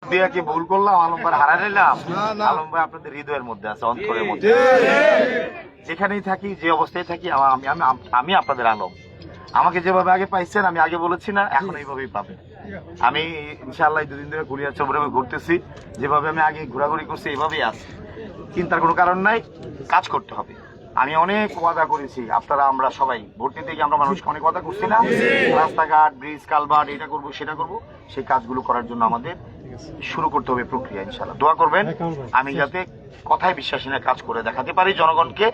দিয়ে কি ভুল করলাম? আলম ভাই হারাই নিলাম? আলম ভাই আপনাদের হৃদয়ের মধ্যে আছে, অন্তরের মধ্যে। যেখানেই থাকি, যে অবস্থায় থাকি, আমি আপনাদের আলম। আমাকে যেভাবে আগে পাইছেন, আমি আগে বলেছি না, এখন এইভাবেই পাবেন। আমি ইনশাআল্লাহ দুদিন ধরে ঘুরিয়া চবরে ঘুরতেছি, যেভাবে আমি আগে ঘোরাঘুরি করছি এইভাবেই আছি। চিন্তার কোনো কারণ নাই, কাজ করতে হবে। আমি অনেক ওয়াদা করেছি, আপনারা আমরা সবাই ভোট নিতে গিয়ে আমরা মানুষকে অনেক ওয়াদা করছি না, রাস্তাঘাট, ব্রিজ, কালভার্ট, এটা করবো সেটা করবো। সেই কাজগুলো করার জন্য আমাদের শুরু করতে হবে প্রক্রিয়া। ইনশাআল্লাহ দোয়া করবেন আমি যাতে কথায় বিশ্বাসী না কাজ করে দেখাতে পারি। জনগণকে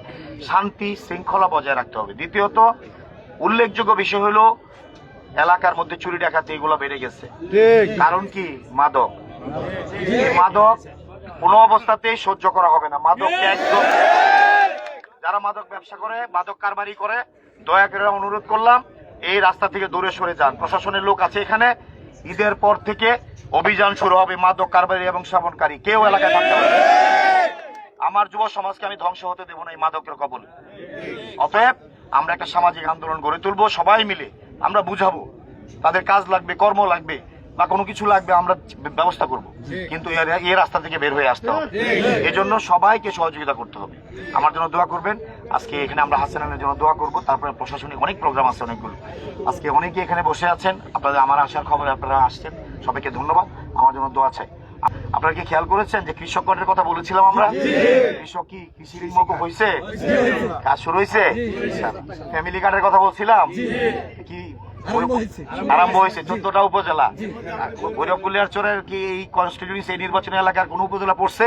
শান্তি শৃঙ্খলা বজায় রাখতে হবে। দ্বিতীয়ত উল্লেখযোগ্য বিষয় হলো এলাকার মধ্যে চুরি ডাকাতি এগুলো বেড়ে গেছে। কারণ কি? মাদক। মাদক কোনো অবস্থাতেই সহ্য করা হবে না। মাদক একদম, যারা মাদক ব্যবসা করে, মাদক কারবারি করে, দয়া করে অনুরোধ করলাম এই রাস্তা থেকে দূরে সরে যান। প্রশাসনের লোক আছে এখানে। ঈদের পর থেকে অভিযান শুরু হবে মাদক কারবারি এবং সেবনকারী কেউ এলাকায় থাকতে পারে। আমার যুব সমাজকে আমি ধ্বংস হতে দেবো না এই মাদকের কবলে। অতএব আমরা একটা সামাজিক আন্দোলন গড়ে তুলবো, সবাই মিলে আমরা বুঝাবো তাদের কাজ লাগবে, কর্ম লাগবে বা কোনো কিছু লাগবে, আমরা ব্যবস্থা করব। কিন্তু এই রাস্তা থেকে বের হয়ে আসতে হবে। এজন্য সবাইকে সহযোগিতা করতে হবে। আমার জন্য দোয়া করবেন। আজকে এখানে আমরা হাসানের জন্য দোয়া করব। তারপরে প্রশাসনিক অনেক প্রোগ্রাম আছে, অনেকগুলো। আজকে অনেকে এখানে বসে আছেন, আপনাদের আমার আসার খবরে আপনারা আসছেন, সবাইকে ধন্যবাদ। আমার জন্য দোয়া চাই। আপনারা কি খেয়াল করেছেন যে কৃষক কার্ডের কথা বলেছিলাম আমরা? কৃষক কি কৃষি ঋণ মৌকুফ হয়েছে? কাজ শুরু হয়েছে? ফ্যামিলি কার্ডের কথা বলছিলাম, কি আরম্ভ হয়েছে? 14টা উপজেলা। ভৈরব কুলিয়ারচরের কি এই কনস্টিটিউয়েন্সি, এই নির্বাচনী এলাকার কোন উপজেলা পড়ছে?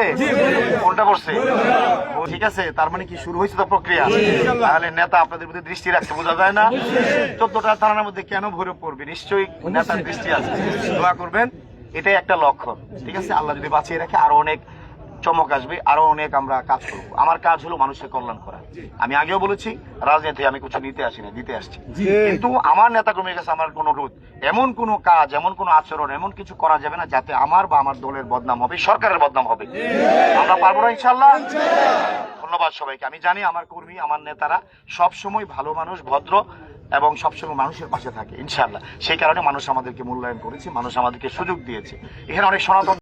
কোনটা পড়ছে? ঠিক আছে, তার মানে কি শুরু হয়েছে তো প্রক্রিয়া। তাহলে নেতা আপনাদের প্রতি দৃষ্টি রাখছে, বোঝা যায় না? 14টা থানার মধ্যে কেন ভৈরব পড়বে? নিশ্চয়ই নেতার দৃষ্টি আছে। দোয়া করবেন, এটাই একটা লক্ষণ। ঠিক আছে, আল্লাহ যদি বাঁচিয়ে রাখে আরো অনেক চমক আসবে, আরো অনেক আমরা কাজ করবো। আমার কাজ হলো মানুষের কল্যাণ করা। আমি আগেও বলেছি, রাজনীতি আমি কিছু নিতে আসি না, দিতে আসছি। কিন্তু আমার নেতা কর্মীর কাছে আমার কোন অনুরোধ, এমন কোন কাজ, এমন কোন আচরণ, এমন কিছু করা যাবে না যাতে আমার বা আমার দলের বদনাম হবে, সরকারের বদনাম হবে। আমরা পারবো না ইনশাল্লাহ। ধন্যবাদ সবাইকে। আমি জানি আমার কর্মী, আমার নেতারা সবসময় ভালো মানুষ, ভদ্র এবং সবসময় মানুষের পাশে থাকে ইনশাল্লাহ। সেই কারণে মানুষ আমাদেরকে মূল্যায়ন করেছে, মানুষ আমাদেরকে সুযোগ দিয়েছে। এখানে অনেক সনাতন